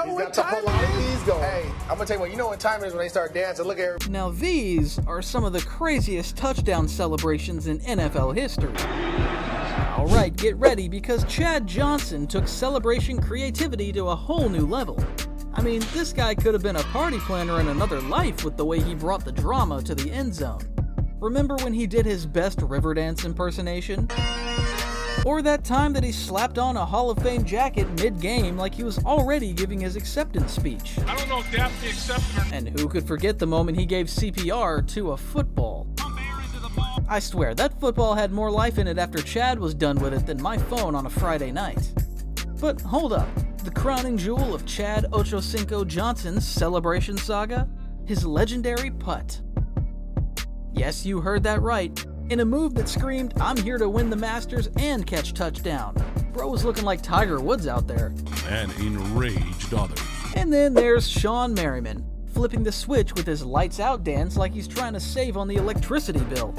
know what time it is? Hey, I'm gonna tell you what, you know what time it is when they start dancing. Look at her. Now these are some of the craziest touchdown celebrations in NFL history. Alright, get ready because Chad Johnson took celebration creativity to a whole new level. I mean, this guy could have been a party planner in another life with the way he brought the drama to the end zone. Remember when he did his best Riverdance impersonation? Or that time that he slapped on a Hall of Fame jacket mid-game like he was already giving his acceptance speech. I don't know if that's the acceptance. And who could forget the moment he gave CPR to a football? I swear, that football had more life in it after Chad was done with it than my phone on a Friday night. But hold up, the crowning jewel of Chad Ochocinco Johnson's celebration saga? His legendary putt. Yes, you heard that right. In a move that screamed, I'm here to win the Masters and catch touchdown. Bro was looking like Tiger Woods out there. And enraged others. And then there's Shawn Marman, flipping the switch with his lights out dance like he's trying to save on the electricity bill.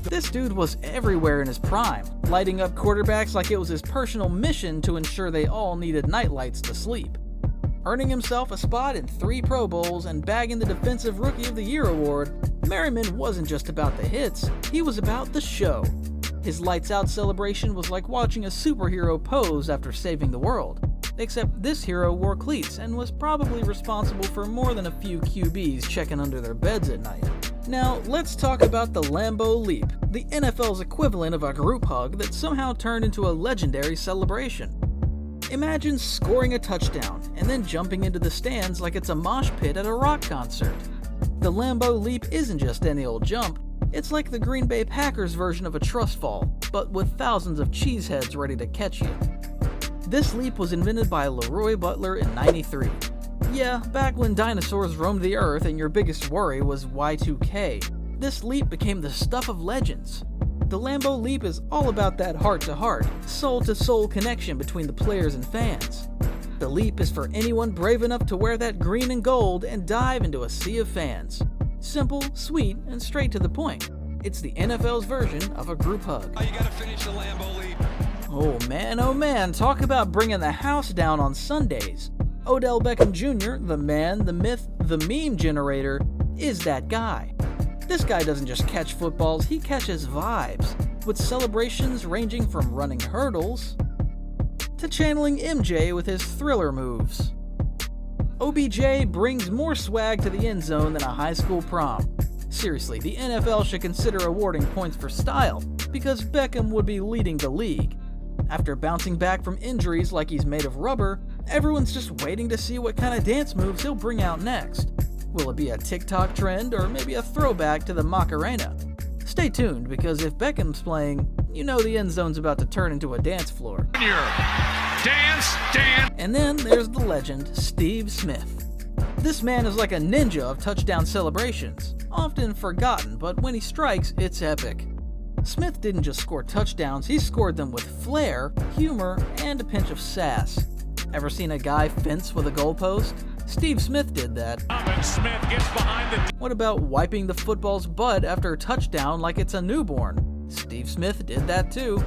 This dude was everywhere in his prime, lighting up quarterbacks like it was his personal mission to ensure they all needed nightlights to sleep. Earning himself a spot in 3 Pro Bowls and bagging the Defensive Rookie of the Year award, Merriman wasn't just about the hits, he was about the show. His lights out celebration was like watching a superhero pose after saving the world. Except this hero wore cleats and was probably responsible for more than a few QBs checking under their beds at night. Now, let's talk about the Lambo Leap, the NFL's equivalent of a group hug that somehow turned into a legendary celebration. Imagine scoring a touchdown and then jumping into the stands like it's a mosh pit at a rock concert. The Lambo Leap isn't just any old jump, it's like the Green Bay Packers version of a trust fall, but with thousands of cheeseheads ready to catch you. This leap was invented by Leroy Butler in '93. Yeah, back when dinosaurs roamed the earth and your biggest worry was Y2K, this leap became the stuff of legends. The Lambo Leap is all about that heart-to-heart, soul-to-soul connection between the players and fans. The leap is for anyone brave enough to wear that green and gold and dive into a sea of fans. Simple, sweet, and straight to the point. It's the NFL's version of a group hug. Oh, you gotta finish the Lambo Leap. Oh man, talk about bringing the house down on Sundays. Odell Beckham Jr., the man, the myth, the meme generator, is that guy. This guy doesn't just catch footballs, he catches vibes, with celebrations ranging from running hurdles to channeling MJ with his thriller moves. OBJ brings more swag to the end zone than a high school prom. Seriously, the NFL should consider awarding points for style, because Beckham would be leading the league. After bouncing back from injuries like he's made of rubber, everyone's just waiting to see what kind of dance moves he'll bring out next. Will it be a TikTok trend or maybe a throwback to the Macarena? Stay tuned, because if Beckham's playing, you know the end zone's about to turn into a dance floor. Dance. And then there's the legend, Steve Smith. This man is like a ninja of touchdown celebrations, often forgotten, but when he strikes, it's epic. Smith didn't just score touchdowns, he scored them with flair, humor, and a pinch of sass. Ever seen a guy fence with a goalpost? Steve Smith did that. Smith gets behind the... What about wiping the football's butt after a touchdown like it's a newborn? Steve Smith did that too.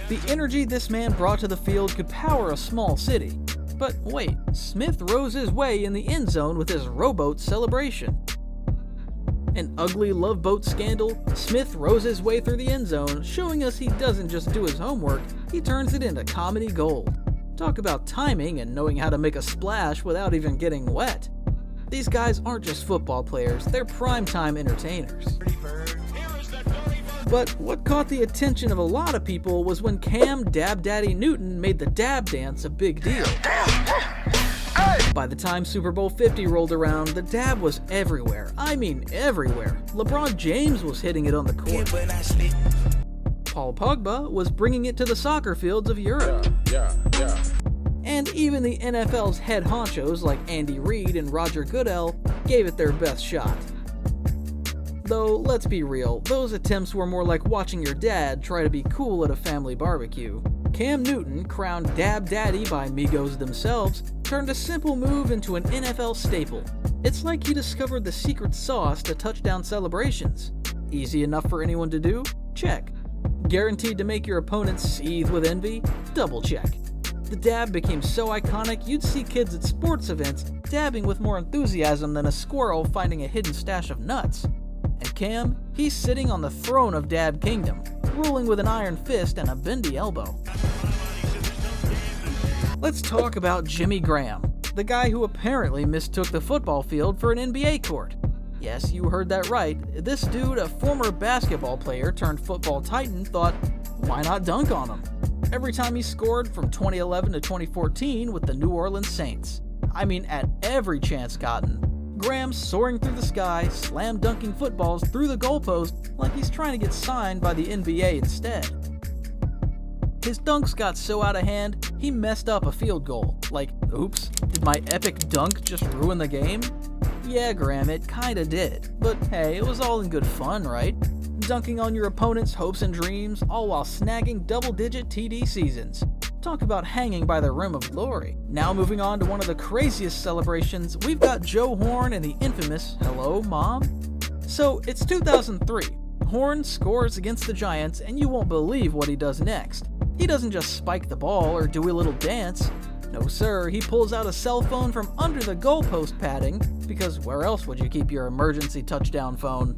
The energy this man brought to the field could power a small city. But wait, Smith rose his way in the end zone with his rowboat celebration. An ugly love boat scandal, Smith rose his way through the end zone, showing us he doesn't just do his homework, he turns it into comedy gold. Talk about timing and knowing how to make a splash without even getting wet. These guys aren't just football players, they're primetime entertainers. But what caught the attention of a lot of people was when Cam Dab Daddy Newton made the dab dance a big deal. By the time Super Bowl 50 rolled around, the dab was everywhere. I mean everywhere. LeBron James was hitting it on the court. Paul Pogba was bringing it to the soccer fields of Europe. And even the NFL's head honchos like Andy Reid and Roger Goodell gave it their best shot. Though, let's be real, those attempts were more like watching your dad try to be cool at a family barbecue. Cam Newton, crowned Dab Daddy by Migos themselves, turned a simple move into an NFL staple. It's like he discovered the secret sauce to touchdown celebrations. Easy enough for anyone to do? Check. Guaranteed to make your opponents seethe with envy? Double check. The dab became so iconic you'd see kids at sports events dabbing with more enthusiasm than a squirrel finding a hidden stash of nuts. And Cam, he's sitting on the throne of Dab Kingdom, ruling with an iron fist and a bendy elbow. Let's talk about Jimmy Graham, the guy who apparently mistook the football field for an NBA court. Yes, you heard that right. This dude, a former basketball player turned football titan, thought, why not dunk on him? Every time he scored from 2011 to 2014 with the New Orleans Saints. I mean, at every chance gotten. Graham's soaring through the sky, slam dunking footballs through the goalpost like he's trying to get signed by the NBA instead. His dunks got so out of hand, he messed up a field goal. Like, oops, did my epic dunk just ruin the game? Yeah, Graham, it kinda did. But hey, it was all in good fun, right? Dunking on your opponent's hopes and dreams, all while snagging double-digit TD seasons. Talk about hanging by the rim of glory. Now moving on to one of the craziest celebrations, we've got Joe Horn and the infamous Hello, Mom? So, it's 2003. Horn scores against the Giants, and you won't believe what he does next. He doesn't just spike the ball or do a little dance. No sir, he pulls out a cell phone from under the goalpost padding, because where else would you keep your emergency touchdown phone?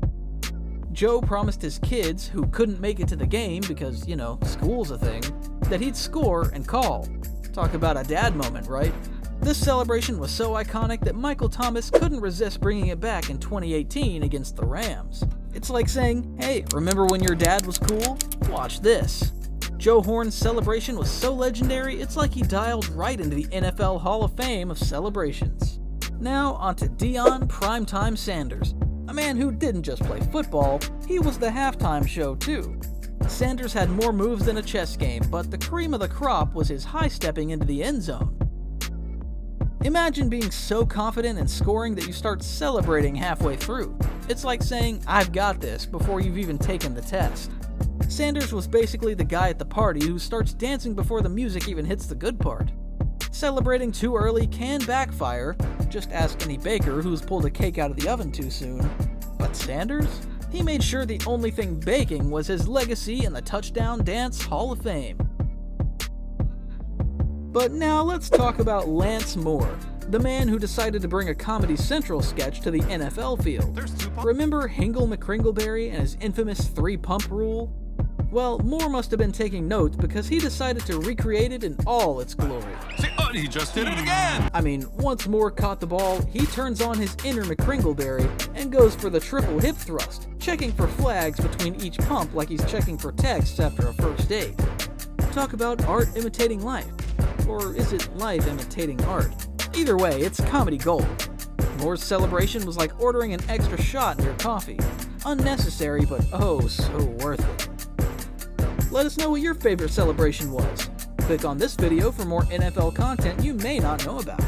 Joe promised his kids, who couldn't make it to the game because, school's a thing, that he'd score and call. Talk about a dad moment, right? This celebration was so iconic that Michael Thomas couldn't resist bringing it back in 2018 against the Rams. It's like saying, hey, remember when your dad was cool? Watch this. Joe Horn's celebration was so legendary, it's like he dialed right into the NFL Hall of Fame of celebrations. Now onto Deion Primetime Sanders, a man who didn't just play football, he was the halftime show too. Sanders had more moves than a chess game, but the cream of the crop was his high-stepping into the end zone. Imagine being so confident in scoring that you start celebrating halfway through. It's like saying, I've got this, before you've even taken the test. Sanders was basically the guy at the party who starts dancing before the music even hits the good part. Celebrating too early can backfire. Just ask any baker who's pulled a cake out of the oven too soon. But Sanders? He made sure the only thing baking was his legacy in the Touchdown Dance Hall of Fame. But now let's talk about Lance Moore, the man who decided to bring a Comedy Central sketch to the NFL field. Remember Hingle McCringleberry and his infamous 3-pump rule? Well, Moore must have been taking notes because he decided to recreate it in all its glory. He just did it again! I mean, once Moore caught the ball, he turns on his inner McCringleberry and goes for the triple hip thrust, checking for flags between each pump like he's checking for texts after a first date. Talk about art imitating life. Or is it life imitating art? Either way, it's comedy gold. Moore's celebration was like ordering an extra shot in your coffee. Unnecessary, but oh so worth it. Let us know what your favorite celebration was. Click on this video for more NFL content you may not know about.